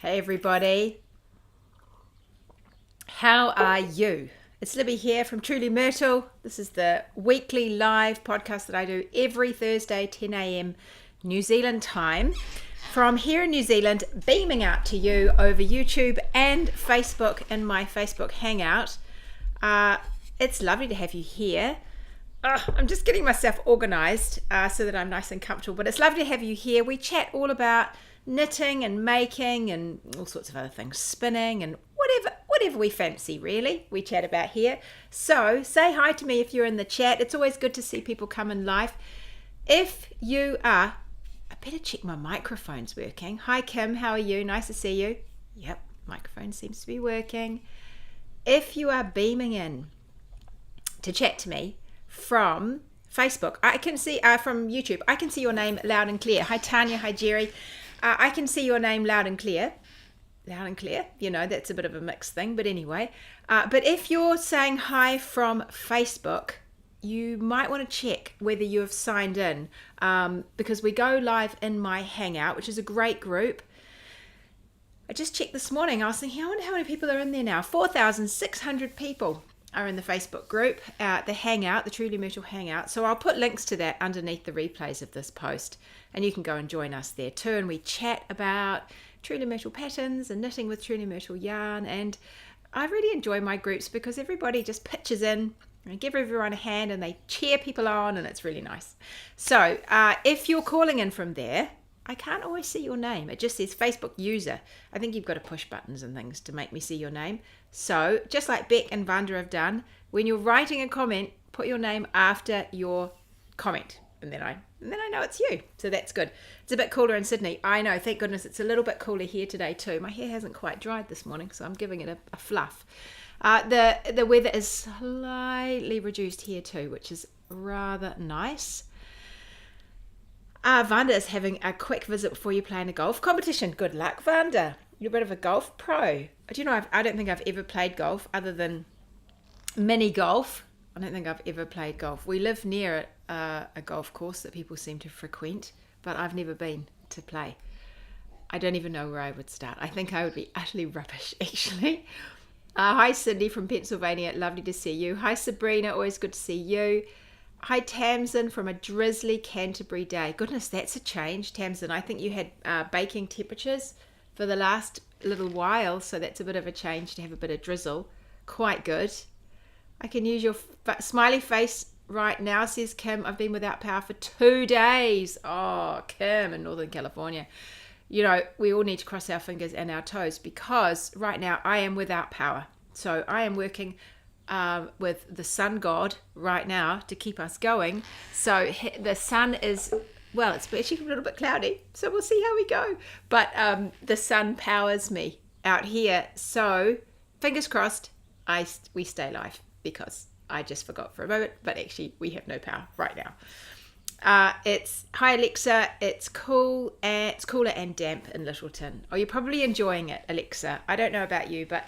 Hey everybody, how are you? It's Libby here from Truly Myrtle. This is the weekly live podcast that I do every Thursday, 10 a.m. New Zealand time. From here in New Zealand, beaming out to you over YouTube and Facebook in my Facebook Hangout. It's lovely to have you here. I'm just getting myself organised so that I'm nice and comfortable, but it's lovely to have you here. We chat all about knitting and making and all sorts of other things, spinning and whatever we fancy, really, we chat about here. So say hi to me if you're in the chat. It's always good to see people come in live. If you are, I better check my microphone's working. Hi Kim, how are you? Nice to see you. Yep, microphone seems to be working. If you are beaming in to chat to me from Facebook, I can see from YouTube, I can see your name loud and clear. Hi Tanya, hi Jerry. I can see your name loud and clear. Loud and clear, you know, that's a bit of a mixed thing, but anyway. But if you're saying hi from Facebook, you might want to check whether you have signed in, because we go live in my Hangout, which is a great group. I just checked this morning. I was thinking, I wonder how many people are in there now. 4,600 people are in the Facebook group, the Hangout, the Truly Myrtle Hangout. So I'll put links to that underneath the replays of this post, and you can go and join us there too. And we chat about Truly Myrtle patterns and knitting with Truly Myrtle yarn. And I really enjoy my groups because everybody just pitches in and give everyone a hand and they cheer people on, and it's really nice. So if you're calling in from there, I can't always see your name. It just says Facebook user. I think you've got to push buttons and things to make me see your name. So just like Beck and Vanda have done, when you're writing a comment, put your name after your comment, and then I know it's you. So that's good. It's a bit cooler in Sydney. I know, thank goodness. It's a little bit cooler here today too. My hair hasn't quite dried this morning, so I'm giving it a fluff. The weather is slightly reduced here too, which is rather nice. Vanda is having a quick visit before you play in a golf competition. Good luck, Vanda. You're a bit of a golf pro. Do you know, I don't think I've ever played golf other than mini golf. I don't think I've ever played golf. We live near a golf course that people seem to frequent, but I've never been to play. I don't even know where I would start. I think I would be utterly rubbish, actually. Hi, Cindy from Pennsylvania. Lovely to see you. Hi, Sabrina. Always good to see you. Hi, Tamsin from a drizzly Canterbury day. Goodness, that's a change, Tamsin. I think you had baking temperatures for the last little while, so that's a bit of a change to have a bit of drizzle. Quite good. I can use your smiley face right now, says Kim. I've been without power for 2 days. Oh, Kim in Northern California. You know, we all need to cross our fingers and our toes because right now I am without power. So I am working with the sun god right now to keep us going. So the sun is, well, it's actually a little bit cloudy, so we'll see how we go. But the sun powers me out here. So fingers crossed, we stay live because I just forgot for a moment, but actually we have no power right now. It's hi Alexa. It's cool and it's cooler and damp in Littleton. Oh, you're probably enjoying it, Alexa. I don't know about you, but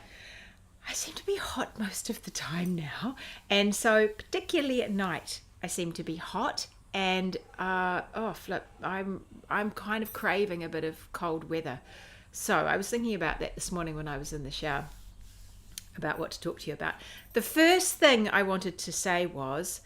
I seem to be hot most of the time now, and so particularly at night I seem to be hot. And I'm kind of craving a bit of cold weather. So I was thinking about that this morning when I was in the shower, about what to talk to you about. The first thing I wanted to say was,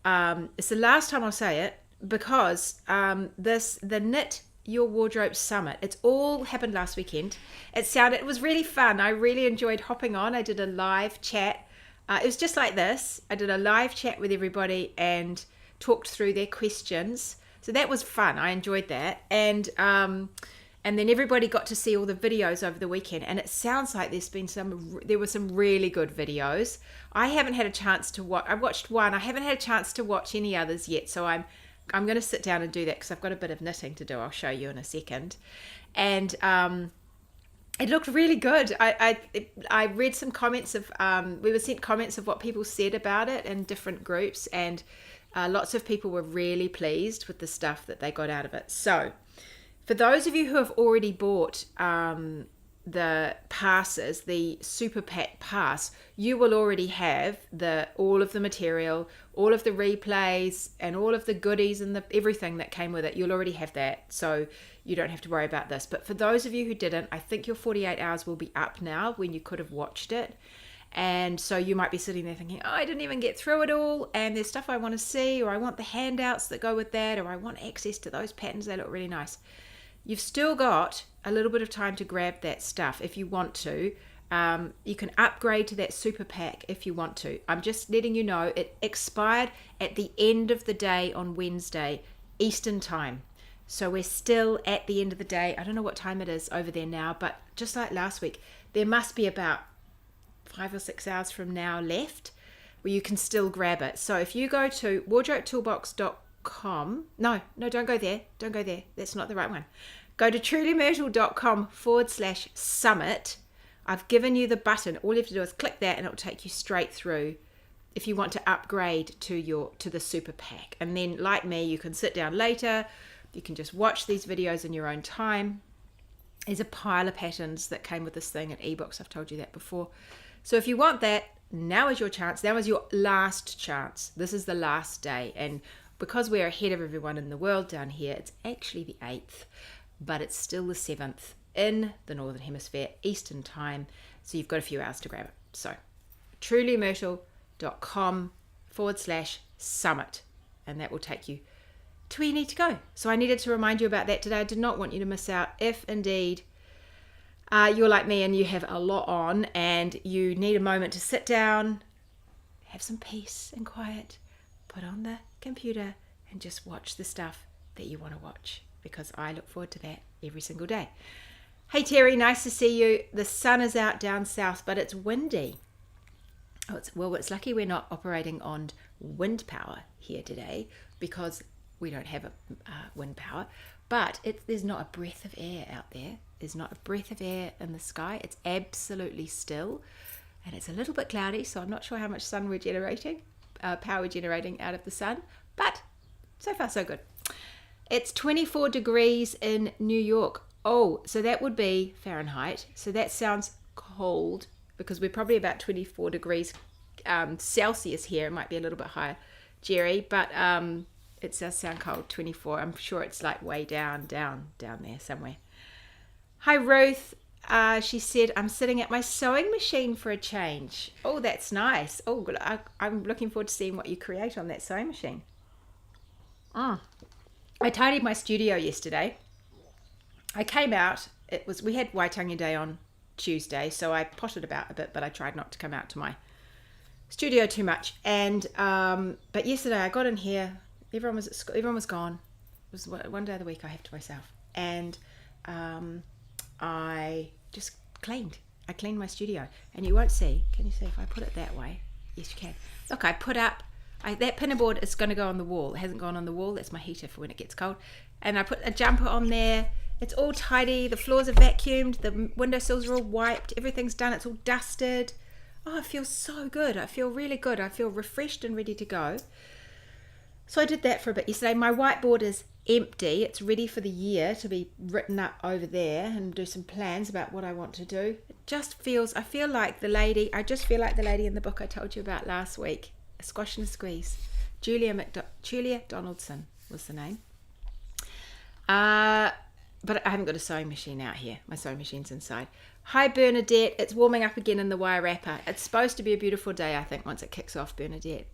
it's the last time I'll say it, because the Knit Your Wardrobe Summit, it's all happened last weekend. It was really fun. I really enjoyed hopping on. I did a live chat. It was just like this. I did a live chat with everybody and talked through their questions. So that was fun. I enjoyed that. And then everybody got to see all the videos over the weekend. And it sounds like there were some really good videos. I haven't had a chance to watch. I watched one. I haven't had a chance to watch any others yet. So I'm going to sit down and do that because I've got a bit of knitting to do. I'll show you in a second. And it looked really good. I read some comments of, we were sent comments of what people said about it in different groups, and lots of people were really pleased with the stuff that they got out of it. So for those of you who have already bought the passes, the Super Pack pass, you will already have all of the material, all of the replays, and all of the goodies and everything that came with it. You'll already have that. So you don't have to worry about this. But for those of you who didn't, I think your 48 hours will be up now when you could have watched it. And so you might be sitting there thinking, oh, I didn't even get through it all, and there's stuff I want to see, or I want the handouts that go with that, or I want access to those patterns, they look really nice. You've still got a little bit of time to grab that stuff if you want to. You can upgrade to that super pack if you want to. I'm just letting you know it expired at the end of the day on Wednesday, Eastern time. So we're still at the end of the day. I don't know what time it is over there now, but just like last week, there must be about 5 or 6 hours from now left where you can still grab it. So if you go to wardrobetoolbox.com, no, don't go there. Don't go there. That's not the right one. Go to trulymyrtle.com/summit. I've given you the button. All you have to do is click that and it'll take you straight through if you want to upgrade to the super pack. And then like me, you can sit down later. You can just watch these videos in your own time. There's a pile of patterns that came with this thing and ebooks. I've told you that before. So if you want that, now is your chance. Now is your last chance. This is the last day. And because we're ahead of everyone in the world down here, it's actually the 8th, but it's still the 7th in the Northern Hemisphere, Eastern time. So you've got a few hours to grab it. So trulymyrtle.com/summit, and that will take you to where you need to go. So I needed to remind you about that today. I did not want you to miss out if indeed you're like me and you have a lot on and you need a moment to sit down, have some peace and quiet, put on the computer and just watch the stuff that you want to watch, because I look forward to that every single day. Hey Terry, nice to see you. The sun is out down south, but it's windy. It's lucky we're not operating on wind power here today, because we don't have wind power, but there's not a breath of air out there. There's not a breath of air in the sky. It's absolutely still, and it's a little bit cloudy, so I'm not sure how much sun we're generating, power we're generating out of the sun, but so far so good. It's 24 degrees in New York. Oh, so that would be Fahrenheit. So that sounds cold, because we're probably about 24 degrees Celsius here. It might be a little bit higher, Jerry, but it does sound cold, 24. I'm sure it's like way down there somewhere. Hi, Ruth. She said, I'm sitting at my sewing machine for a change. Oh, that's nice. Oh, good. I'm looking forward to seeing what you create on that sewing machine. I tidied my studio yesterday. I came out, we had Waitangi Day on Tuesday, so I potted about a bit, but I tried not to come out to my studio too much. And but yesterday I got in here, everyone was at school, everyone was gone. It was one day of the week I have to myself, and I just cleaned. I cleaned my studio, and you won't see. Can you see if I put it that way? Yes, you can. Look, I put up that pinnerboard is going to go on the wall. It hasn't gone on the wall. That's my heater for when it gets cold. And I put a jumper on there. It's all tidy. The floors are vacuumed. The windowsills are all wiped. Everything's done. It's all dusted. Oh, I feel so good. I feel really good. I feel refreshed and ready to go. So I did that for a bit yesterday. My whiteboard is empty. It's ready for the year to be written up over there and do some plans about what I want to do. I feel like the lady in the book I told you about last week, A Squash and a Squeeze. Julia Donaldson was the name. But I haven't got a sewing machine out here. My sewing machine's inside. Hi, Bernadette. It's warming up again in the wire wrapper. It's supposed to be a beautiful day, I think, once it kicks off, Bernadette.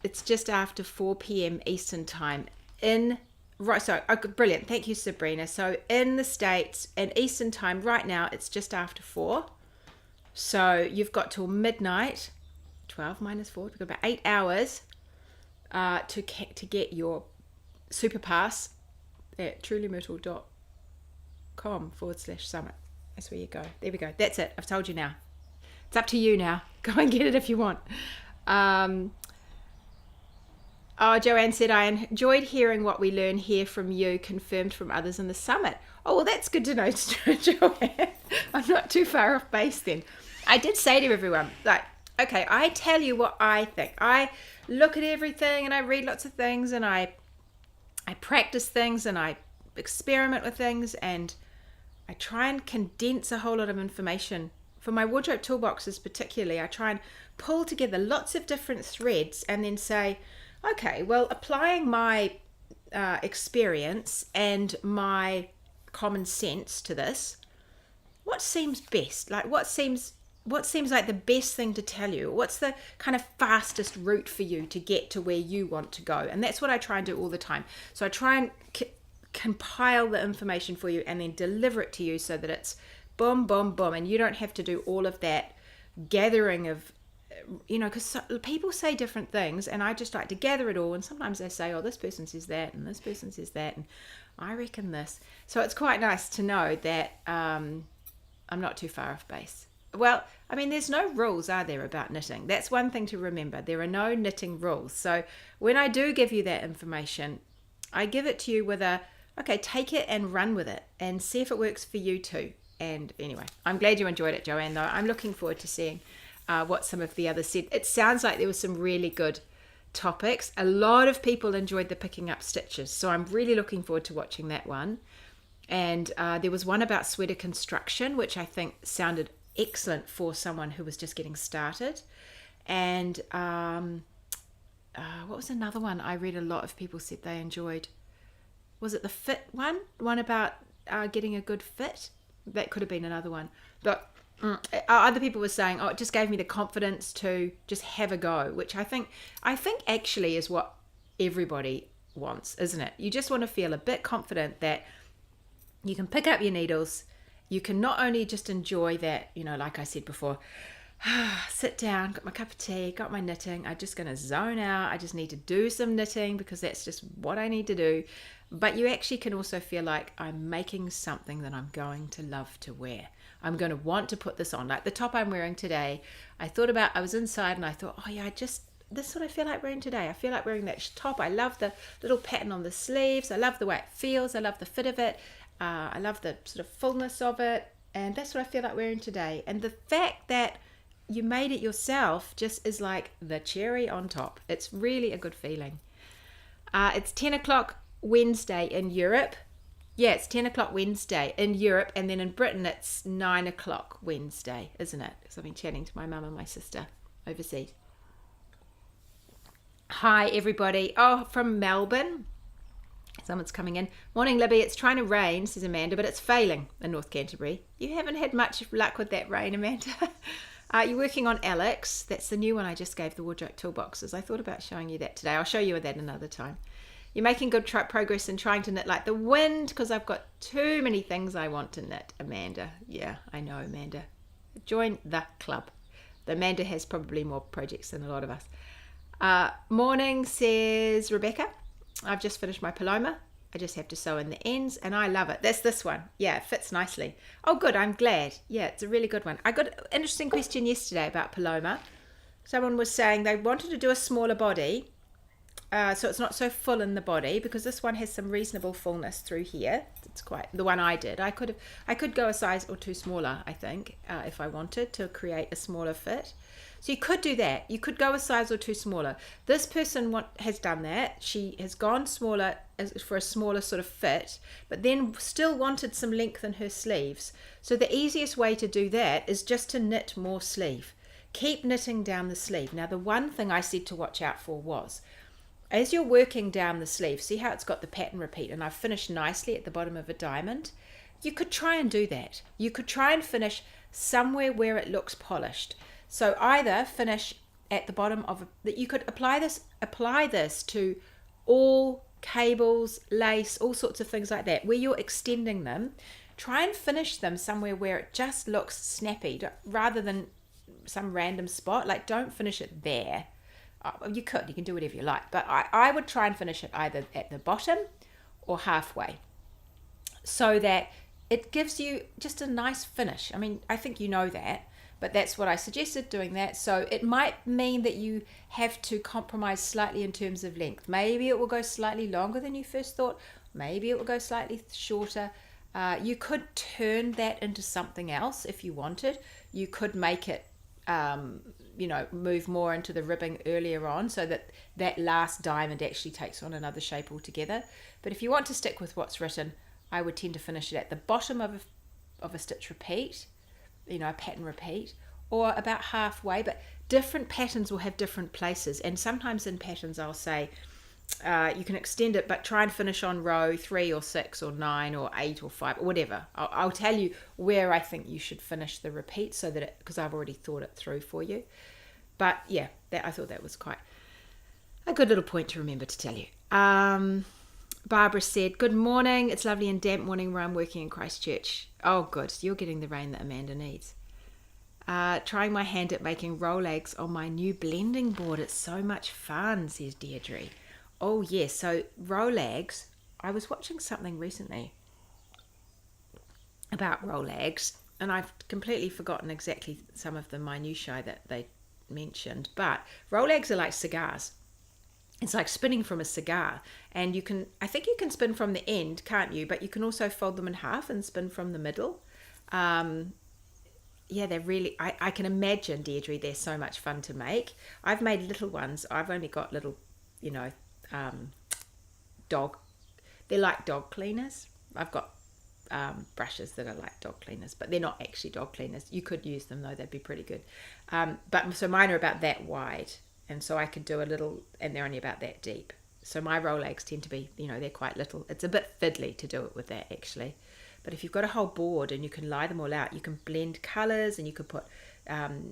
It's just after 4 p.m. Eastern time. Brilliant. Thank you, Sabrina. So in the States, in Eastern time, right now, it's just after 4. So you've got till midnight, 12 minus 4, you've got about 8 hours to get your super pass at trulymyrtle.com/summit. That's where you go. There we go. That's it. I've told you now. It's up to you now. Go and get it if you want. Joanne said, I enjoyed hearing what we learn here from you, confirmed from others in the summit. Oh, well, that's good to know, Joanne. I'm not too far off base then. I did say to everyone, like, okay, I tell you what I think. I look at everything and I read lots of things and I practice things and I experiment with things and I try and condense a whole lot of information. For my wardrobe toolboxes particularly, I try and pull together lots of different threads and then say, okay, well, applying my experience and my common sense to this, what seems best? Like what seems like the best thing to tell you? What's the kind of fastest route for you to get to where you want to go? And that's what I try and do all the time. So I try and compile the information for you and then deliver it to you so that it's boom, boom, boom, and you don't have to do all of that gathering of, because people say different things, and I just like to gather it all. And sometimes they say, oh, this person says that, and this person says that, and I reckon this. So it's quite nice to know that I'm not too far off base. Well, I mean, there's no rules, are there, about knitting? That's one thing to remember. There are no knitting rules. So when I do give you that information, I give it to you with okay, take it and run with it and see if it works for you too. And anyway, I'm glad you enjoyed it, Joanne, though. I'm looking forward to seeing what some of the others said. It sounds like there were some really good topics. A lot of people enjoyed the picking up stitches, so I'm really looking forward to watching that one. And there was one about sweater construction, which I think sounded excellent for someone who was just getting started. And what was another one I read a lot of people said they enjoyed? Was it the fit one? The one about getting a good fit? That could have been another one. But other people were saying, oh, it just gave me the confidence to just have a go, which I think actually is what everybody wants, isn't it? You just want to feel a bit confident that you can pick up your needles. You can not only just enjoy that, like I said before, sit down, got my cup of tea, got my knitting. I'm just going to zone out. I just need to do some knitting because that's just what I need to do. But you actually can also feel like I'm making something that I'm going to love to wear. I'm going to want to put this on. Like the top I'm wearing today, I was inside and I thought, oh yeah, this is what I feel like wearing today. I feel like wearing that top. I love the little pattern on the sleeves. I love the way it feels. I love the fit of it. I love the sort of fullness of it. And that's what I feel like wearing today. And the fact that you made it yourself just is like the cherry on top. It's really a good feeling. It's 10 o'clock Wednesday in Europe. Yeah, it's 10 o'clock Wednesday in Europe, and then in Britain it's 9 o'clock Wednesday, isn't it? Because I've been chatting to my mum and my sister overseas. Hi everybody. Oh, from Melbourne. Someone's coming in. Morning, Libby. It's trying to rain, says Amanda, but it's failing in North Canterbury. You haven't had much luck with that rain, Amanda. You're working on Alex. That's the new one I just gave the wardrobe toolboxes. I thought about showing you that today. I'll show you that another time. You're making good progress in trying to knit like the wind because I've got too many things I want to knit, Amanda. Yeah, I know, Amanda. Join the club. Amanda has probably more projects than a lot of us. Morning, says Rebecca. I've just finished my Paloma. I just have to sew in the ends and I love it. That's this one. Yeah, it fits nicely. Oh, good. I'm glad. Yeah, it's a really good one. I got an interesting question yesterday about Paloma. Someone was saying they wanted to do a smaller body. So it's not so full in the body because this one has some reasonable fullness through here. It's quite the one I did. I could go a size or two smaller, I think, if I wanted to create a smaller fit. So you could do that. You could go a size or two smaller. This person has done that. She has gone smaller for a smaller sort of fit, but then still wanted some length in her sleeves. So the easiest way to do that is just to knit more sleeve. Keep knitting down the sleeve. Now the one thing I said to watch out for was, as you're working down the sleeve, see how it's got the pattern repeat and I've finished nicely at the bottom of a diamond? You could try and do that. You could try and finish somewhere where it looks polished. So either finish at the bottom of you could apply this to all cables, lace, all sorts of things like that, where you're extending them. Try and finish them somewhere where it just looks snappy rather than some random spot. Like don't finish it there. You can do whatever you like, but I would try and finish it either at the bottom or halfway so that it gives you just a nice finish. I mean, I think you know that, but that's what I suggested, doing that. So it might mean that you have to compromise slightly in terms of length. Maybe it will go slightly longer than you first thought. Maybe it will go slightly shorter. You could turn that into something else if you wanted. You could make it move more into the ribbing earlier on so that last diamond actually takes on another shape altogether. But if you want to stick with what's written, I would tend to finish it at the bottom of a stitch repeat, a pattern repeat, or about halfway. But different patterns will have different places, and sometimes in patterns I'll say you can extend it, but try and finish on row 3 or 6 or 9 or 8 or 5 or whatever. I'll tell you where I think you should finish the repeat, so that because I've already thought it through for you. But yeah, I thought that was quite a good little point to remember to tell you. Barbara said, good morning. It's lovely and damp morning where I'm working in Christchurch. Oh, good. You're getting the rain that Amanda needs. Trying my hand at making rollags on my new blending board. It's so much fun, says Deirdre. Oh, yes. So rollags, I was watching something recently about rollags, and I've completely forgotten exactly some of the minutiae that they mentioned. But rollags are like cigars. It's like spinning from a cigar, and I think you can spin from the end, can't you? But you can also fold them in half and spin from the middle. Yeah, they're really, I can imagine, Deirdre, they're so much fun to make. I've made little ones. I've only got little, they're like dog cleaners. I've got brushes that are like dog cleaners, but they're not actually dog cleaners. You could use them though, they'd be pretty good. But so mine are about that wide, and so I could do a little, and they're only about that deep. So my rollags tend to be, they're quite little. It's a bit fiddly to do it with that actually. But if you've got a whole board and you can lie them all out, you can blend colours, and you could put,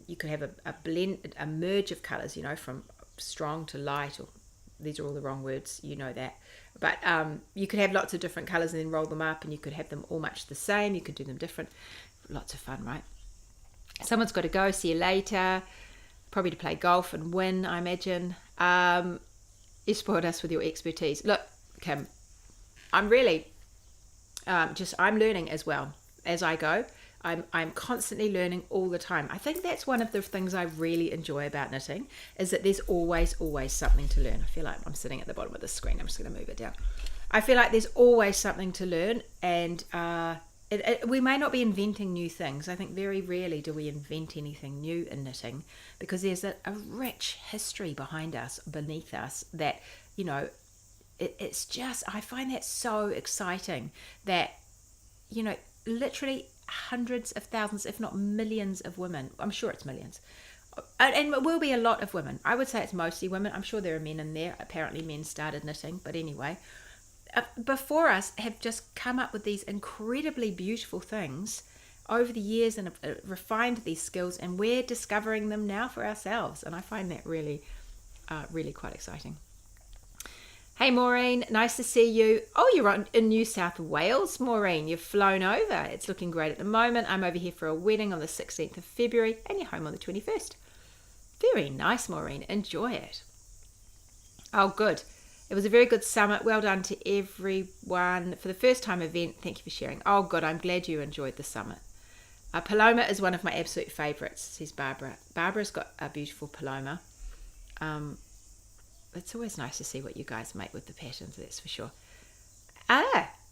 you could have a merge of colours, from strong to light, or these are all the wrong words, that. But you could have lots of different colours and then roll them up, and you could have them all much the same. You could do them different. Lots of fun, right? Someone's got to go. See you later. Probably to play golf and win, I imagine. You spoiled us with your expertise. Look, Kim, I'm really I'm learning as well as I go. I'm constantly learning all the time. I think that's one of the things I really enjoy about knitting, is that there's always something to learn. I feel like I'm sitting at the bottom of the screen. I'm just going to move it down. I feel like there's always something to learn, and we may not be inventing new things. I think very rarely do we invent anything new in knitting, because there's a rich history beneath us that, it's just, I find that so exciting that, literally hundreds of thousands, if not millions of women, I'm sure it's millions, and it will be a lot of women. I would say it's mostly women. I'm sure there are men in there. Apparently men started knitting, but anyway, before us have just come up with these incredibly beautiful things over the years, and have refined these skills, and we're discovering them now for ourselves, and I find that really quite exciting. Hey Maureen, nice to see you. Oh, you're in New South Wales, Maureen. You've flown over. It's looking great at the moment. I'm over here for a wedding on the 16th of February, and you're home on the 21st. Very nice, Maureen. Enjoy it. Oh, good. It was a very good summit. Well done to everyone for the first time event. Thank you for sharing. Oh, good. I'm glad you enjoyed the summit. Paloma is one of my absolute favourites, says Barbara. Barbara's got a beautiful Paloma. It's always nice to see what you guys make with the patterns, that's for sure.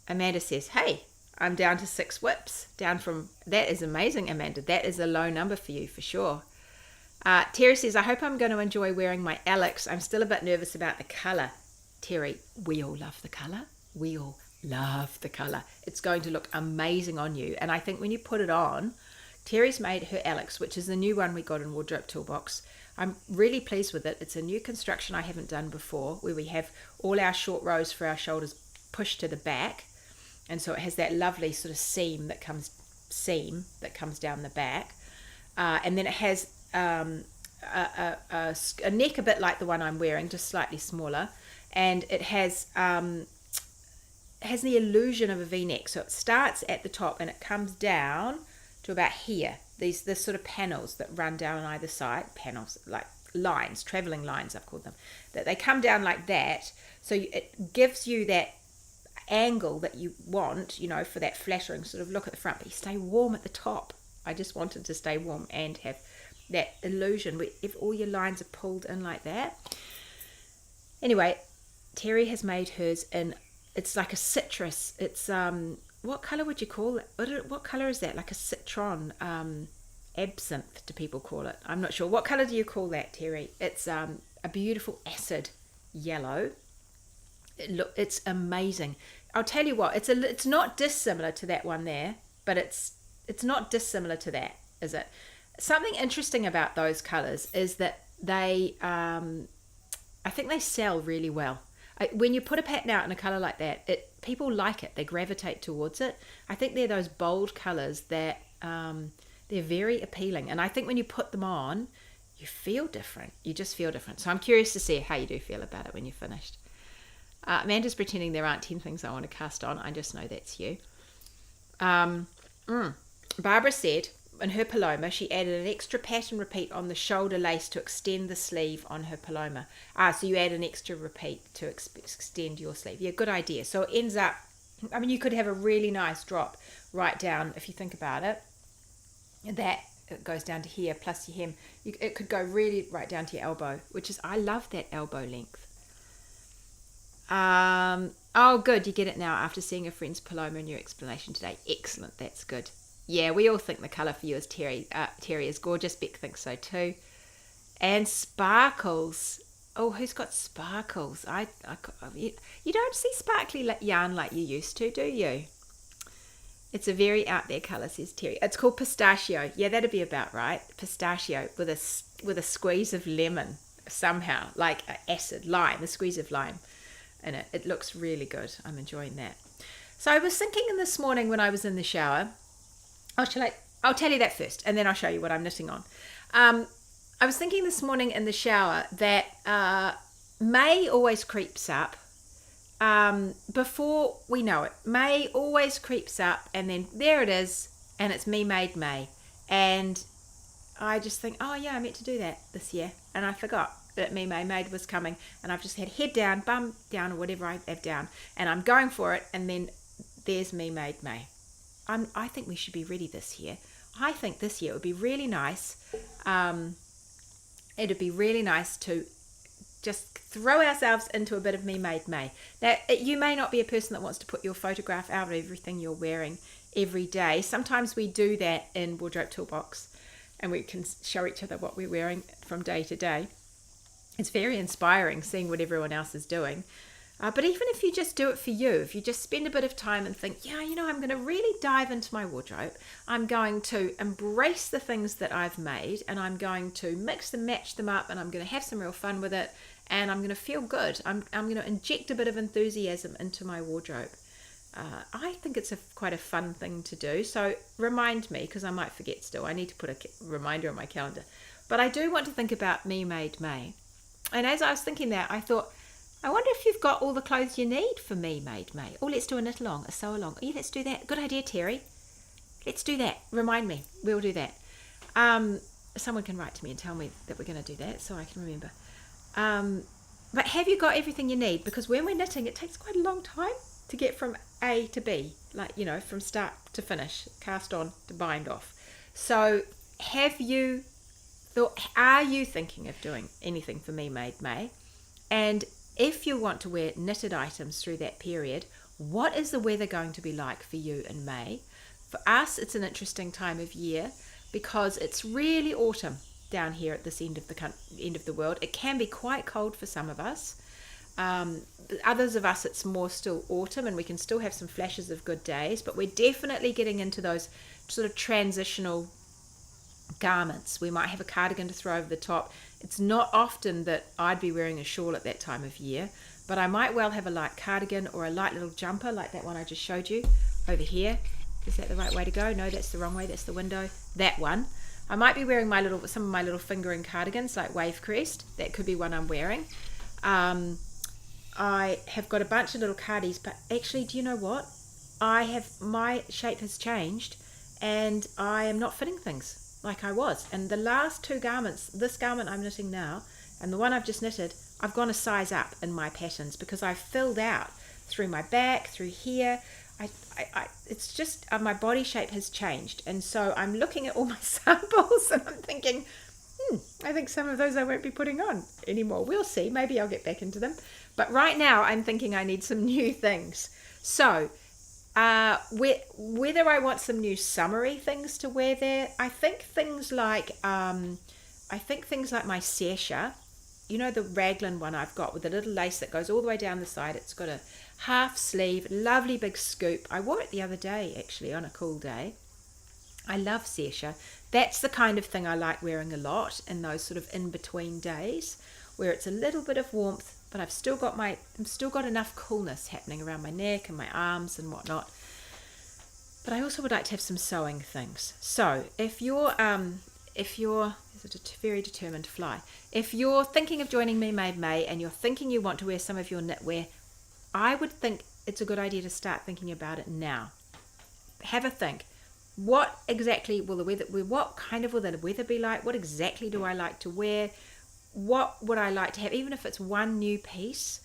Amanda says, hey, I'm down to 6 whips. Down from, that is amazing, Amanda. That is a low number for you, for sure. Terry says, I hope I'm going to enjoy wearing my Alex. I'm still a bit nervous about the colour. Terry, we all love the colour. We all love the colour. It's going to look amazing on you. And I think when you put it on, Terry's made her Alex, which is the new one we got in Wardrobe Toolbox. I'm really pleased with it. It's a new construction I haven't done before, where we have all our short rows for our shoulders pushed to the back, and so it has that lovely sort of seam that comes down the back, and then it has a neck a bit like the one I'm wearing, just slightly smaller, and it has the illusion of a V-neck. So it starts at the top and it comes down to about here. This sort of panels that run down on either side, panels like lines, traveling lines I've called them, that they come down like that, so it gives you that angle that you want, for that flattering sort of look at the front, but you stay warm at the top. I just wanted to stay warm and have that illusion where if all your lines are pulled in like that. Anyway, Terry has made hers in, it's like a citrus. It's what colour would you call it? What colour is that? Like a citron, absinthe, do people call it? I'm not sure. What colour do you call that, Terry? It's a beautiful acid yellow. It's amazing. I'll tell you what, it's not dissimilar to that one there, but it's not dissimilar to that, is it? Something interesting about those colours is that they, I think they sell really well. When you put a pattern out in a colour like that, people like it. They gravitate towards it. I think they're those bold colours that they're very appealing. And I think when you put them on, you feel different. You just feel different. So I'm curious to see how you do feel about it when you're finished. Amanda's pretending there aren't 10 things I want to cast on. I just know that's you. Barbara said in her Paloma, she added an extra pattern repeat on the shoulder lace to extend the sleeve on her Paloma. So you add an extra repeat to extend your sleeve. Yeah, good idea. So it ends up, I mean, you could have a really nice drop right down, if you think about it. That it goes down to here, plus your hem. It could go really right down to your elbow, which is, I love that elbow length. Oh, good. You get it now after seeing a friend's Paloma in your explanation today. Excellent. That's good. Yeah, we all think the colour for you is Terry. Terry is gorgeous. Beck thinks so too. And sparkles. Oh, who's got sparkles? You don't see sparkly yarn like you used to, do you? It's a very out there colour, says Terry. It's called pistachio. Yeah, that'd be about right. Pistachio with a squeeze of lemon somehow, like acid, lime, a squeeze of lime in it. It looks really good. I'm enjoying that. So I was thinking this morning when I was in the shower. I'll tell you that first, and then I'll show you what I'm knitting on. I was thinking this morning in the shower that May always creeps up before we know it. May always creeps up, and then there it is, and it's Me Made May. And I just think, oh yeah, I meant to do that this year, and I forgot that Me Made was coming, and I've just had head down, bum down, or whatever I have down, and I'm going for it, and then there's Me Made May. I think we should be ready this year. I think this year it would be really nice. It'd be really nice to just throw ourselves into a bit of Me Made May. Now, you may not be a person that wants to put your photograph out of everything you're wearing every day. Sometimes we do that in Wardrobe Toolbox, and we can show each other what we're wearing from day to day. It's very inspiring seeing what everyone else is doing. But even if you just do it for you, if you just spend a bit of time and think, yeah, I'm going to really dive into my wardrobe. I'm going to embrace the things that I've made, and I'm going to mix them, match them up, and I'm going to have some real fun with it, and I'm going to feel good. I'm going to inject a bit of enthusiasm into my wardrobe. I think it's quite a fun thing to do. So remind me, because I might forget still. I need to put a reminder on my calendar. But I do want to think about Me Made May. And as I was thinking that, I thought, I wonder if you've got all the clothes you need for Me Made May. Oh, let's do a knit along, a sew along. Oh, yeah, let's do that. Good idea, Terry. Let's do that. Remind me. We'll do that. Someone can write to me and tell me that we're going to do that so I can remember. But have you got everything you need? Because when we're knitting, it takes quite a long time to get from A to B, like, from start to finish, cast on to bind off. So are you thinking of doing anything for Me Made May? And if you want to wear knitted items through that period, what is the weather going to be like for you in May? For us, it's an interesting time of year because it's really autumn down here at this end of the world. It can be quite cold for some of us. Others of us, it's more still autumn, and we can still have some flashes of good days, but we're definitely getting into those sort of transitional garments. We might have a cardigan to throw over the top. It's not often that I'd be wearing a shawl at that time of year, but I might well have a light cardigan or a light little jumper like that one I just showed you over here. Is that the right way to go? No, that's the wrong way. That's the window. That one. I might be wearing some of my little fingering cardigans like Wave Crest. That could be one I'm wearing. I have got a bunch of little cardies, but actually, do you know what? My shape has changed, and I am not fitting things like I was. And the last two garments, this garment I'm knitting now and the one I've just knitted, I've gone a size up in my patterns because I've filled out through my back, through here. It's just my body shape has changed, and so I'm looking at all my samples and I'm thinking, I think some of those I won't be putting on anymore. We'll see. Maybe I'll get back into them. But right now I'm thinking I need some new things. So whether I want some new summery things to wear there, I think things like my Sersha, the raglan one I've got with the little lace that goes all the way down the side. It's got a half sleeve, lovely big scoop. I wore it the other day actually on a cool day. I love Sersha. That's the kind of thing I like wearing a lot in those sort of in-between days where it's a little bit of warmth but I've still got enough coolness happening around my neck and my arms and whatnot. But I also would like to have some sewing things. So if you're there's a very determined fly. If you're thinking of joining Me Made May and you're thinking you want to wear some of your knitwear, I would think it's a good idea to start thinking about it now. Have a think. What exactly will the weather? What kind of will the weather be like? What exactly do I like to wear? What would I like to have? Even if it's one new piece,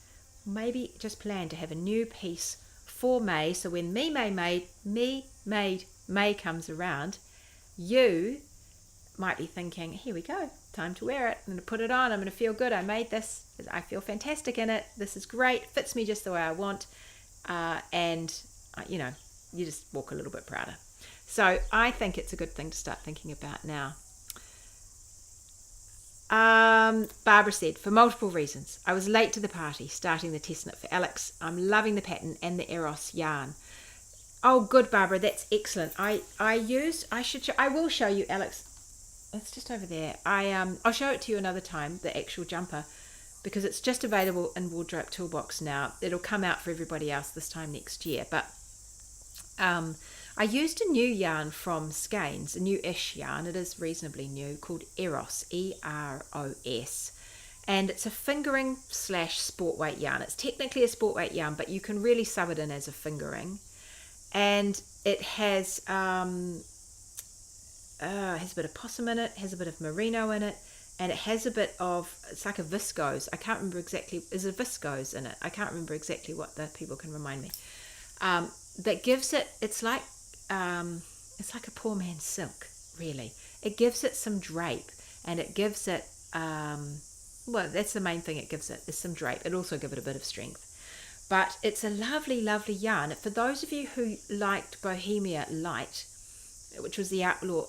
maybe just plan to have a new piece for May. So when Me Made May comes around, you might be thinking, here we go, time to wear it. I'm going to put it on. I'm going to feel good. I made this. I feel fantastic in it. This is great. Fits me just the way I want. And you just walk a little bit prouder. So I think it's a good thing to start thinking about now. Barbara said, for multiple reasons, I was late to the party starting the test knit for Alex. I'm loving the pattern and the Eros yarn. Oh, good, Barbara. That's excellent. I will show you, Alex. It's just over there. I'll show it to you another time, the actual jumper, because it's just available in Wardrobe Toolbox now. It'll come out for everybody else this time next year. But I used a new yarn from Skeins, a new-ish yarn. It is reasonably new, called Eros, E-R-O-S. And it's a fingering / sport weight yarn. It's technically a sport weight yarn, but you can really sub it in as a fingering. And it has a bit of possum in it, has a bit of merino in it, and it has a bit of, it's like a viscose. I can't remember exactly, is a viscose in it. I can't remember exactly what the people can remind me. That gives it, it's like a poor man's silk, really. It gives it some drape, and it gives it, well, that's the main thing it gives it, is some drape. It also gives it a bit of strength. But it's a lovely, lovely yarn. For those of you who liked Bohemia Light, which was the outlaw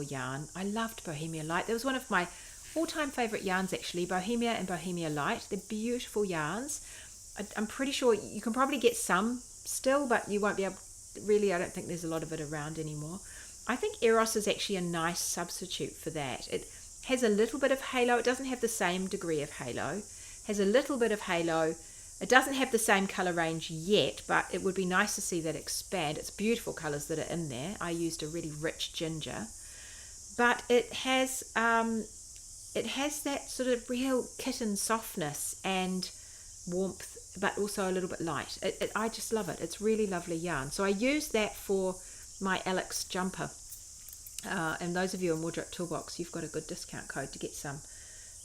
yarn, I loved Bohemia Light. That was one of my all-time favourite yarns, actually, Bohemia and Bohemia Light. They're beautiful yarns. I'm pretty sure you can probably get some still, but you won't be able, really, I don't think there's a lot of it around anymore. I think Eros is actually a nice substitute for that. It has a little bit of halo. It doesn't have the same degree of halo. Has a little bit of halo. It doesn't have the same colour range yet, but it would be nice to see that expand. It's beautiful colours that are in there. I used a really rich ginger. But it has that sort of real kitten softness and warmth, but also a little bit light. I just love it. It's really lovely yarn. So I used that for my Alex jumper. And those of you in Wardrobe Toolbox, you've got a good discount code to get some.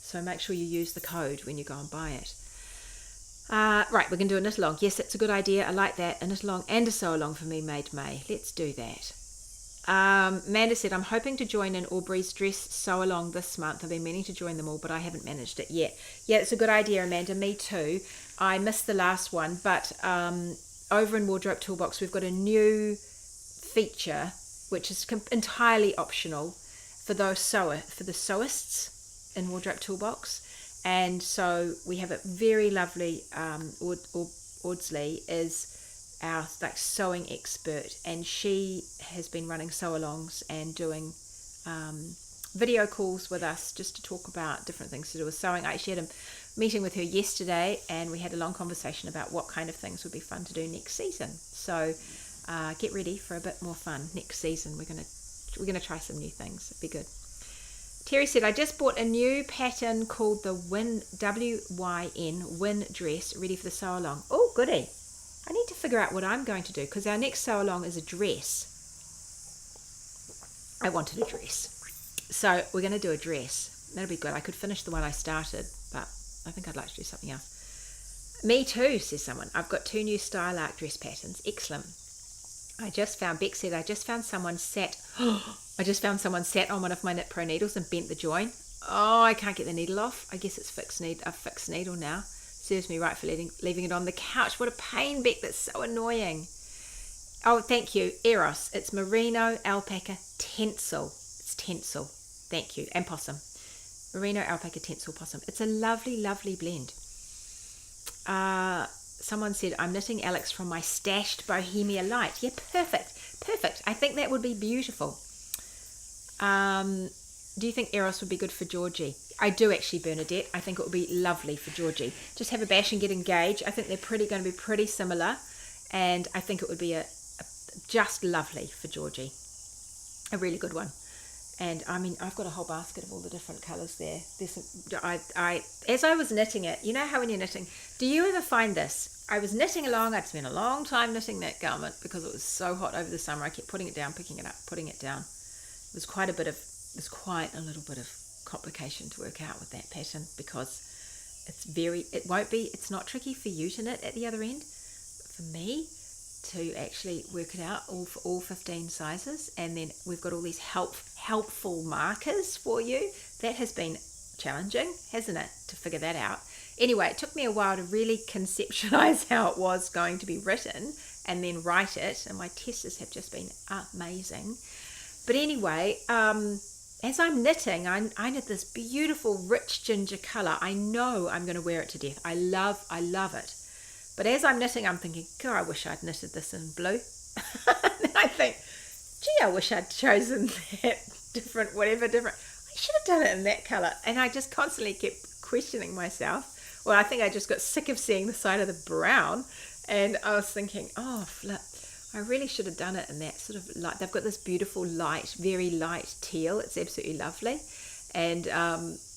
So make sure you use the code when you go and buy it. Right, we're going to do a knit along. Yes, it's a good idea. I like that. A knit along and a sew along for Me Made May. Let's do that. Amanda said, I'm hoping to join in Aubrey's dress sew along this month. I've been meaning to join them all, but I haven't managed it yet. Yeah, it's a good idea, Amanda. Me too. I missed the last one, but over in Wardrobe Toolbox, we've got a new feature, which is entirely optional for the sewists in Wardrobe Toolbox. And so we have a very lovely Audsley is our sewing expert, and she has been running sew-alongs and doing video calls with us just to talk about different things to do with sewing. I actually had a meeting with her yesterday, and we had a long conversation about what kind of things would be fun to do next season. So get ready for a bit more fun next season. We're gonna try some new things. It'd be good. Terry said, I just bought a new pattern called the Win, W-Y-N, Win dress, ready for the sew-along. Oh, goody. I need to figure out what I'm going to do, because our next sew-along is a dress. I wanted a dress. So we're going to do a dress. That'll be good. I could finish the one I started, but I think I'd like to do something else. Me too, says someone. I've got 2 new Style Arc dress patterns. Excellent. Beck said, I just found someone sat on one of my Knit Pro needles and bent the join. Oh, I can't get the needle off. I guess it's a fixed needle now. Serves me right for leaving it on the couch. What a pain, Beck. That's so annoying. Oh, thank you. Eros. It's merino, alpaca, tencel. It's tencel. Thank you. And possum. Merino, alpaca, tencel, possum. It's a lovely, lovely blend. Someone said, I'm knitting Alex from my stashed Bohemia Light. Yeah, perfect. I think that would be beautiful. Do you think Eros would be good for Georgie? I do actually, Bernadette. I think it would be lovely for Georgie. Just have a bash and get engaged. I think they're going to be pretty similar, and I think it would be a just lovely for Georgie. A really good one. And I mean, I've got a whole basket of all the different colours there. As I was knitting it, you know how when you're knitting, do you ever find this? I was knitting along. I'd spent a long time knitting that garment because it was so hot over the summer. I kept putting it down, picking it up, putting it down. It was quite a little bit of complication to work out with that pattern because it's not tricky for you to knit at the other end. For me to actually work it out for all 15 sizes, and then we've got all these helpful markers for you. That has been challenging, hasn't it, to figure that out. Anyway, it took me a while to really conceptualize how it was going to be written and then write it, and my testers have just been amazing. But anyway, as I'm knitting, I knit this beautiful rich ginger colour. I know I'm going to wear it to death. I love it. But as I'm knitting, I'm thinking, God, I wish I'd knitted this in blue. And I think, gee, I wish I'd chosen that different. I should have done it in that colour. And I just constantly kept questioning myself. Well, I think I just got sick of seeing the side of the brown. And I was thinking, oh, flip, I really should have done it in that sort of light. They've got this beautiful light, very light teal. It's absolutely lovely. And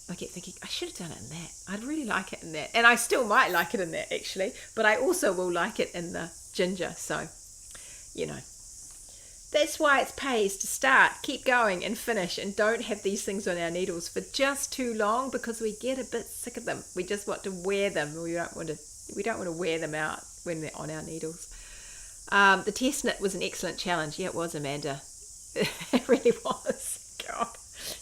I kept thinking, I should have done it in that. I'd really like it in that. And I still might like it in that, actually. But I also will like it in the ginger. So, you know. That's why it pays to start, keep going and finish, and don't have these things on our needles for just too long because we get a bit sick of them. We just want to wear them. We don't want to wear them out when they're on our needles. The test knit was an excellent challenge. Yeah, it was, Amanda. It really was. God.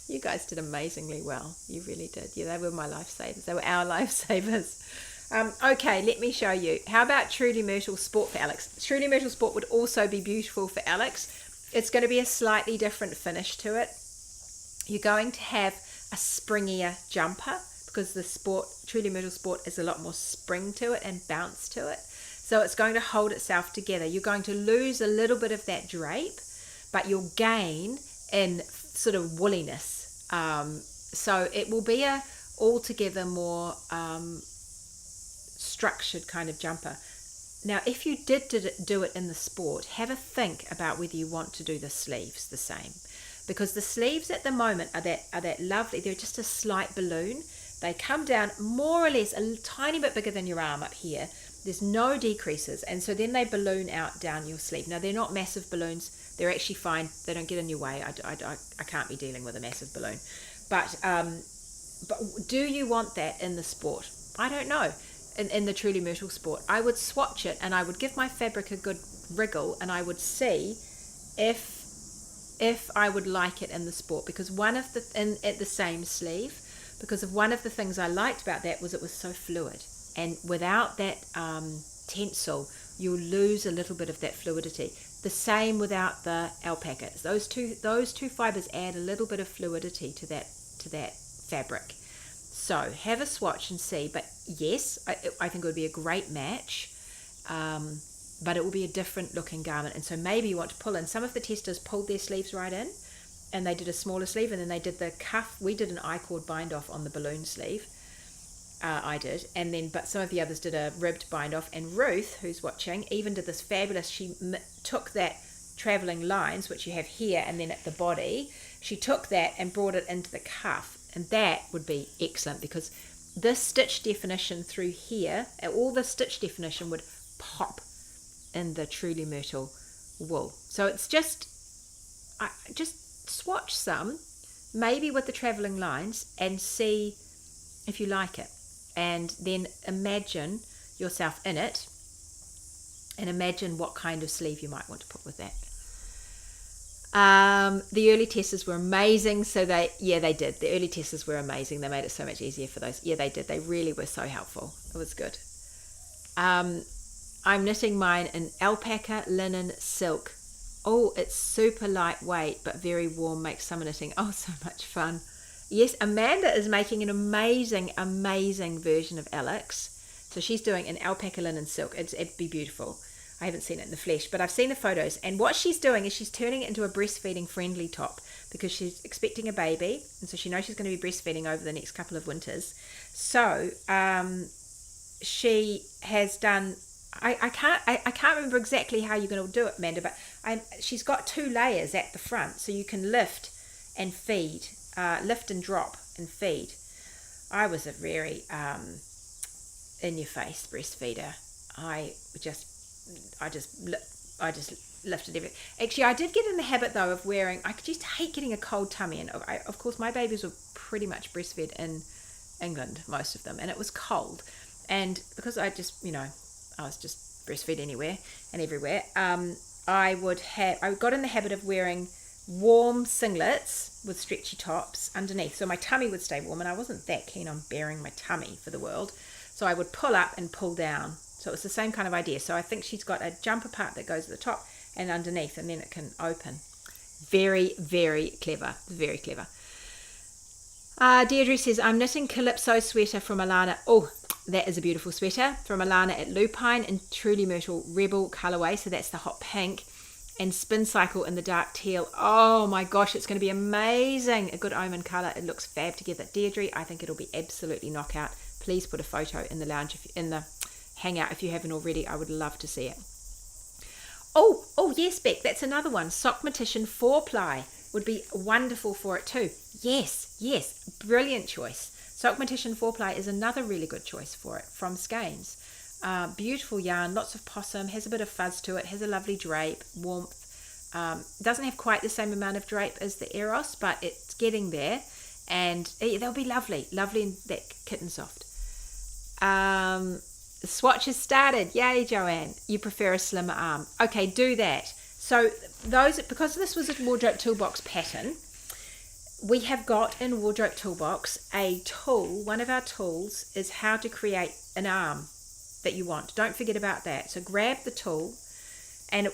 You guys did amazingly well. You really did. Yeah, they were my lifesavers. They were our lifesavers. Okay, let me show you. How about Truly Myrtle Sport for Alex? Truly Myrtle Sport would also be beautiful for Alex. It's going to be a slightly different finish to it. You're going to have a springier jumper because the Truly Myrtle Sport is a lot more spring to it and bounce to it. So it's going to hold itself together. You're going to lose a little bit of that drape, but you'll gain in sort of woolliness. So it will be a altogether more structured kind of jumper. Now, if you did do it in the sport, have a think about whether you want to do the sleeves the same, because the sleeves at the moment are that lovely. They're just a slight balloon. They come down more or less a tiny bit bigger than your arm up here. There's no decreases, and so then they balloon out down your sleeve. Now, they're not massive balloons. They're actually fine. They don't get in your way. I can't be dealing with a massive balloon. But do you want that in the sport? I don't know. In the Truly Myrtle Sport, I would swatch it and I would give my fabric a good wriggle and I would see if I would like it in the sport, because at the same sleeve, because of one of the things I liked about that was it was so fluid, and without that tencel you'll lose a little bit of that fluidity. The same without the alpaca. Those two fibers add a little bit of fluidity to that fabric. So have a swatch and see. But yes, I think it would be a great match, but it will be a different looking garment. And so maybe you want to pull in. Some of the testers pulled their sleeves right in, and they did a smaller sleeve, and then they did the cuff. We did an I-cord bind off on the balloon sleeve. I did, but some of the others did a ribbed bind off. And Ruth, who's watching, even did this fabulous. She took that traveling lines, which you have here, and then at the body, she took that and brought it into the cuff. And that would be excellent, because this stitch definition through here, all the stitch definition would pop in the Truly Myrtle wool. So it's just swatch some, maybe with the traveling lines, and see if you like it. And then imagine yourself in it, and imagine what kind of sleeve you might want to put with that. The early testers were amazing. So they did. The early testers were amazing. They made it so much easier for those. Yeah, they did. They really were so helpful. It was good. I'm knitting mine in alpaca, linen, silk. Oh, it's super lightweight, but very warm. Makes summer knitting. Oh, so much fun. Yes, Amanda is making an amazing, amazing version of Alex. So she's doing an alpaca, linen, silk. It'd be beautiful. I haven't seen it in the flesh, but I've seen the photos. And what she's doing is she's turning it into a breastfeeding friendly top, because she's expecting a baby, and so she knows she's going to be breastfeeding over the next couple of winters. So she has done, I can't remember exactly how you're going to do it, Amanda, but she's got 2 layers at the front, so you can lift and feed, lift and drop and feed. I was a very in-your-face breastfeeder. I just lifted everything. Actually, I did get in the habit though of wearing. I just hate getting a cold tummy, and of course my babies were pretty much breastfed in England, most of them, and it was cold. And because I was just breastfed anywhere and everywhere. I got in the habit of wearing warm singlets with stretchy tops underneath, so my tummy would stay warm, and I wasn't that keen on bearing my tummy for the world, so I would pull up and pull down. So it was the same kind of idea. So I think she's got a jumper part that goes at the top and underneath, and then it can open. Very, very clever. Very clever. Deirdre says, I'm knitting Calypso sweater from Alana. Oh, that is a beautiful sweater from Alana at Lupine in Truly Myrtle Rebel colorway. So that's the hot pink, and Spin Cycle in the dark teal. Oh my gosh, it's going to be amazing. A good omen color. It looks fab together. Deirdre, I think it'll be absolutely knockout. Please put a photo in the lounge, in the hangout if you haven't already. I would love to see it. Oh yes, Beck, that's another one. Sockmatician 4-ply would be wonderful for it too. Yes, brilliant choice. Sockmatician 4-ply is another really good choice for it from Skeins. Beautiful yarn, lots of possum, has a bit of fuzz to it, has a lovely drape, warmth. Doesn't have quite the same amount of drape as the Eros, but it's getting there, and they'll be lovely in that kitten soft. The swatch has started. Yay, Joanne. You prefer a slimmer arm. Okay, do that. So because this was a Wardrobe Toolbox pattern, we have got in Wardrobe Toolbox a tool. One of our tools is how to create an arm that you want. Don't forget about that. So grab the tool and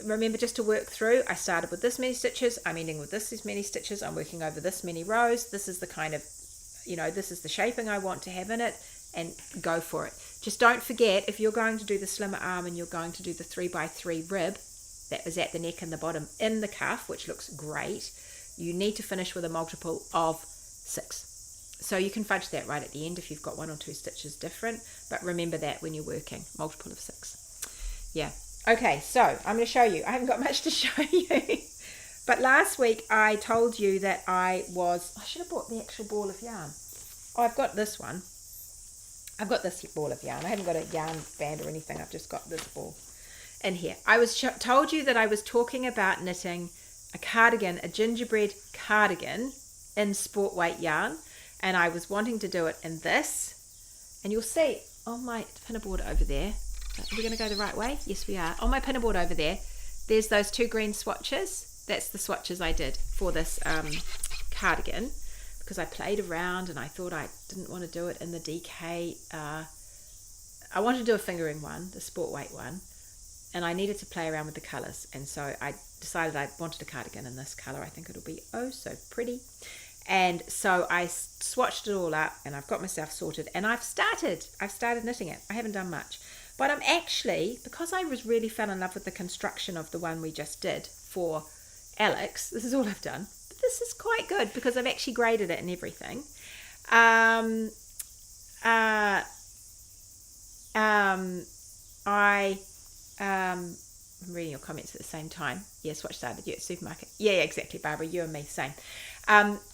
remember just to work through. I started with this many stitches. I'm ending with this many stitches. I'm working over this many rows. This is the kind of, this is the shaping I want to have in it, and go for it. Just don't forget, if you're going to do the slimmer arm and you're going to do the 3x3 rib that is at the neck and the bottom in the cuff, which looks great, you need to finish with a multiple of 6. So you can fudge that right at the end if you've got 1 or 2 stitches different, but remember that when you're working, multiple of 6. Yeah. Okay, so I'm going to show you. I haven't got much to show you. But last week I told you that I should have bought the actual ball of yarn. Oh, I've got this one. I've got this ball of yarn. I haven't got a yarn band or anything. I've just got this ball in here. I told you that I was talking about knitting a cardigan, a gingerbread cardigan in sport weight yarn, and I was wanting to do it in this. And you'll see on my pinnerboard over there. Are we going to go the right way? Yes, we are. On my pinnerboard over there, there's those 2 green swatches. That's the swatches I did for this cardigan, because I played around and I thought I didn't want to do it in the DK. I wanted to do a fingering one, the sport weight one, and I needed to play around with the colours, and so I decided I wanted a cardigan in this colour. I think it'll be oh so pretty. And so I swatched it all up, and I've got myself sorted, and I've started knitting it. I haven't done much, but I'm actually, because I really fell in love with the construction of the one we just did for Alex, this is all I've done. This is quite good because I've actually graded it and everything. I'm reading your comments at the same time. Yes, watch started you at supermarket. Yeah, exactly, Barbara. You and me, same.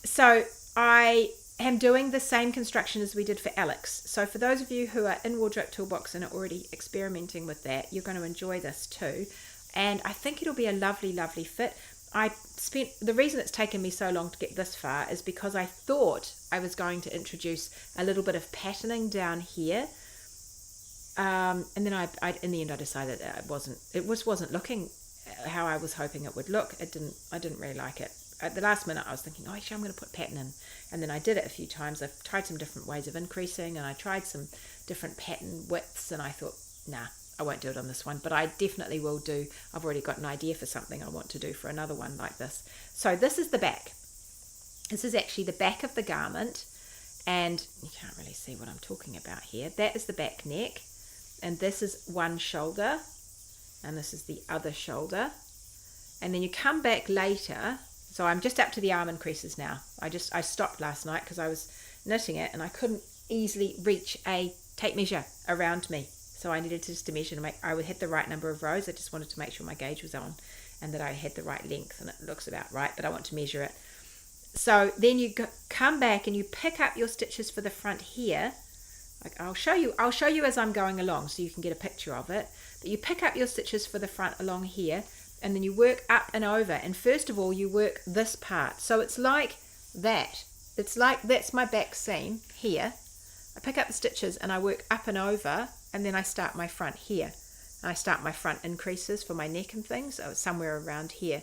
So I am doing the same construction as we did for Alex. So for those of you who are in Wardrobe Toolbox and are already experimenting with that, you're going to enjoy this too. And I think it'll be a lovely, lovely fit. The reason it's taken me so long to get this far is because I thought I was going to introduce a little bit of patterning down here, and then I in the end I decided that it wasn't looking how I was hoping it would look. I didn't really like it. At the last minute I was thinking, actually I'm going to put pattern in, and then I did it a few times. I've tried some different ways of increasing, and I tried some different pattern widths, and I thought, nah, I won't do it on this one, but I definitely will do. I've already got an idea for something I want to do for another one like this. So this is the back. This is actually the back of the garment, and you can't really see what I'm talking about here. That is the back neck, and this is one shoulder, and this is the other shoulder. And then you come back later. So I'm just up to the arm increases now. I stopped last night because I was knitting it and I couldn't easily reach a tape measure around me. So I needed to just measure to make I would hit the right number of rows. I just wanted to make sure my gauge was on and that I had the right length, and it looks about right, but I want to measure it. So then you come back and you pick up your stitches for the front here. Like I'll show you as I'm going along so you can get a picture of it. But you pick up your stitches for the front along here, and then you work up and over. And first of all, you work this part. So it's like that. It's like that's my back seam here. I pick up the stitches and I work up and over, and then I start my front here. And I start my front increases for my neck and things, so somewhere around here.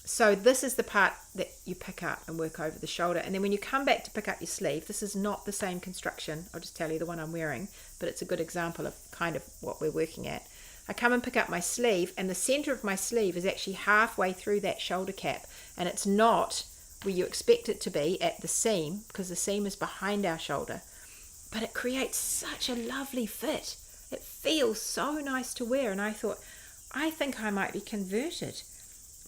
So this is the part that you pick up and work over the shoulder. And then when you come back to pick up your sleeve, this is not the same construction. I'll just tell you the one I'm wearing, but it's a good example of kind of what we're working at. I come and pick up my sleeve, and the center of my sleeve is actually halfway through that shoulder cap, and it's not where you expect it to be at the seam, because the seam is behind our shoulder. But it creates such a lovely fit. It feels so nice to wear, and I thought, I think I might be converted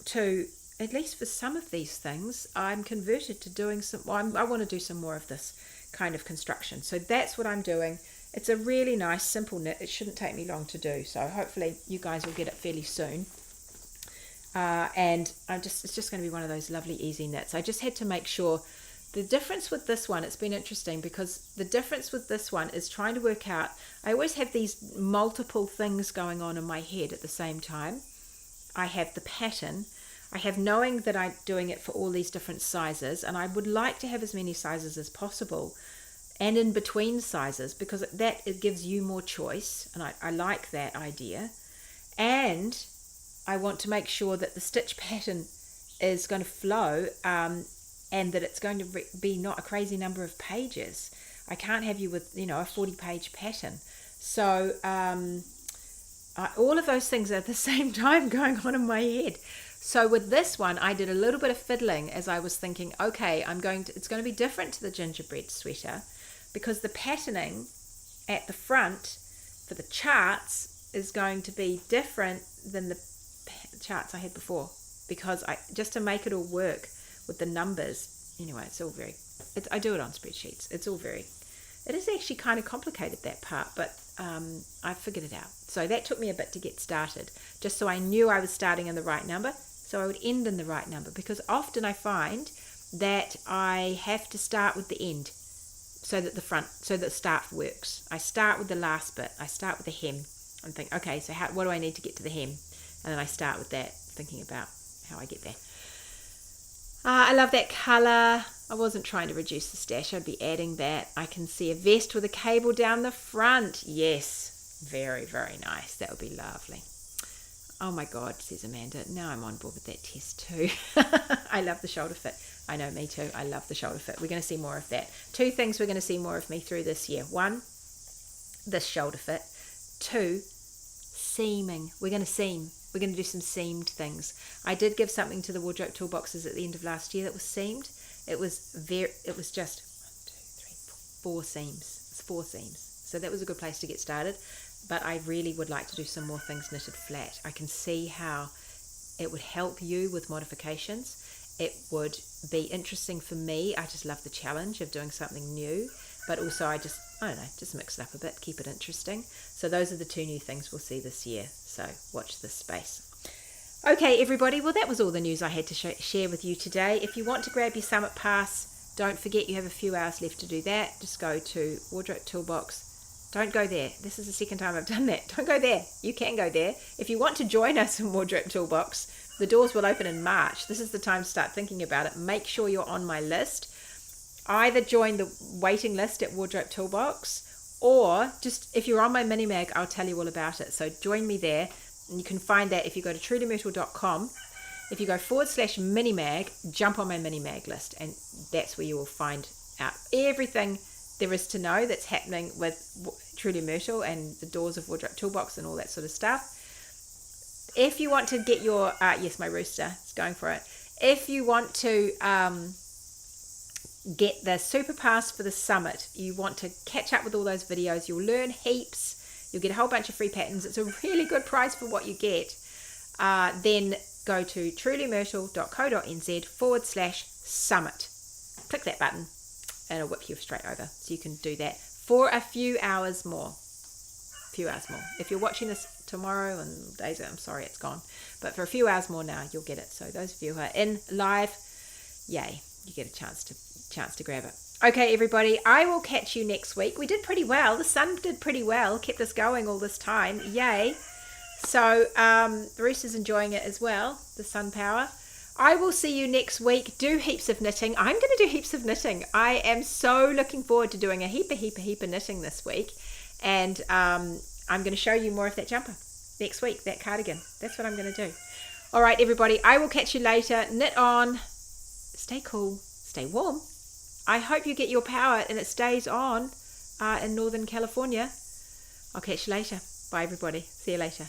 to, at least for some of these things, I'm converted to doing I want to do some more of this kind of construction. So that's what I'm doing. It's a really nice, simple knit. It shouldn't take me long to do. So hopefully you guys will get it fairly soon. And it's just going to be one of those lovely, easy knits. I just had to make sure. The difference with this one, it's been interesting because the difference with this one is trying to work out, I always have these multiple things going on in my head at the same time. I have the pattern, I have knowing that I'm doing it for all these different sizes, and I would like to have as many sizes as possible, and in between sizes, because it gives you more choice, and I like that idea. And I want to make sure that the stitch pattern is going to flow, and that it's going to be not a crazy number of pages. I can't have you with, a 40-page pattern. So all of those things are at the same time going on in my head. So with this one, I did a little bit of fiddling as I was thinking, okay, it's going to be different to the gingerbread sweater, because the patterning at the front for the charts is going to be different than the charts I had before, because just to make it all work with the numbers. Anyway, I do it on spreadsheets. It is actually kind of complicated, that part, but I figured it out. So that took me a bit to get started, just so I knew I was starting in the right number, so I would end in the right number, because often I find that I have to start with the end so that the start works. I start with the last bit. I start with the hem and think, okay, so what do I need to get to the hem? And then I start with that, thinking about how I get there. I love that colour. I wasn't trying to reduce the stash. I'd be adding that. I can see a vest with a cable down the front. Yes, very, very nice. That would be lovely. Oh my God, says Amanda. Now I'm on board with that test too. I love the shoulder fit. I know, me too. I love the shoulder fit. We're going to see more of that. 2 things we're going to see more of me through this year. 1, this shoulder fit. 2, seaming. We're going to seam. We're going to do some seamed things. I did give something to the wardrobe toolboxes at the end of last year that was seamed. It was just 4 seams. It's 4 seams. So that was a good place to get started. But I really would like to do some more things knitted flat. I can see how it would help you with modifications. It would be interesting for me. I just love the challenge of doing something new. But also I don't know, just mix it up a bit, keep it interesting. So those are the 2 new things we'll see this year. So watch this space. Okay, everybody. Well, that was all the news I had to share with you today. If you want to grab your Summit Pass, don't forget you have a few hours left to do that. Just go to Wardrobe Toolbox. Don't go there. This is the second time I've done that. Don't go there. You can go there. If you want to join us in Wardrobe Toolbox, the doors will open in March. This is the time to start thinking about it. Make sure you're on my list. Either join the waiting list at Wardrobe Toolbox, or just if you're on my mini mag, I'll tell you all about it. So join me there, and you can find that if you go to truelymyrtle.com. If you go /mini mag, jump on my mini mag list, and that's where you will find out everything there is to know that's happening with Truly Myrtle and the doors of Wardrobe Toolbox and all that sort of stuff. If you want to get your yes, my rooster is going for it. If you want to get the Super Pass for the Summit, you want to catch up with all those videos, you'll learn heaps, you'll get a whole bunch of free patterns, it's a really good price for what you get, then go to trulymyrtle.co.nz/summit. Click that button and it'll whip you straight over. So you can do that for a few hours more. If you're watching this tomorrow and days, I'm sorry it's gone. But for a few hours more now, you'll get it. So those of you who are in live, yay, you get a chance to grab it. Okay, everybody, I will catch you next week. We did pretty well. The sun did pretty well, kept us going all this time. Yay. So the rooster's enjoying it as well, the sun power. I will see you next week. Do heaps of knitting. I'm going to do heaps of knitting. I am so looking forward to doing a heap of knitting this week. And I'm going to show you more of that jumper next week, that cardigan. That's what I'm going to do. All right, everybody, I will catch you later. Knit on. Stay cool. Stay warm. I hope you get your power and it stays on in Northern California. I'll catch you later. Bye, everybody. See you later.